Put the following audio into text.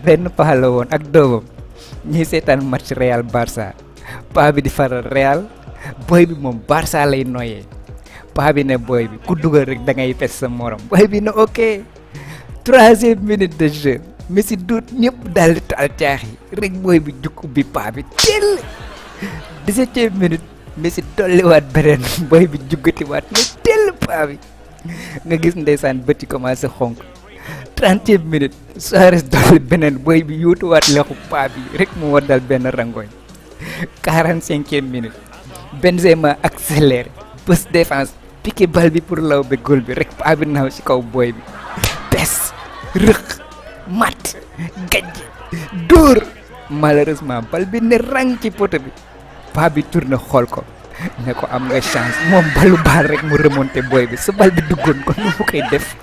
benn paa la woon ak doomam ñuy seetaan match Real Barça paa bi di faral Real boy bi moom Barça lay noyee paa bi ne boy bi ku dugal rek da ngay fes sa morom boy bi ne ok 3e minute de jeu Messi duut ñëpp daal di taal caax yi rek boy bi jukk bi paa bi teel 17e minute Messi dolliwaat beneen boy bi juggatiwaat ne teel paa bi nga gis ndeysaan bët yi commencé xonk 30e minute Suarez dolli beneen boy bi yuutuwaat lexu paa bi rek mu waddal benn rangoñ 45e minute Benzema accéléré bës défense piqué bal bi pour law be góol bi rek paa bi naaw ci kaw boy bi pes rëq mat gajj dóor malheureusement bal bi ne rang ci poto bi paa bi tourné xool ko ne ko am nga chance moom balu baal rek mu remonté boy bi su bal bi duggoon ko nu mu koy def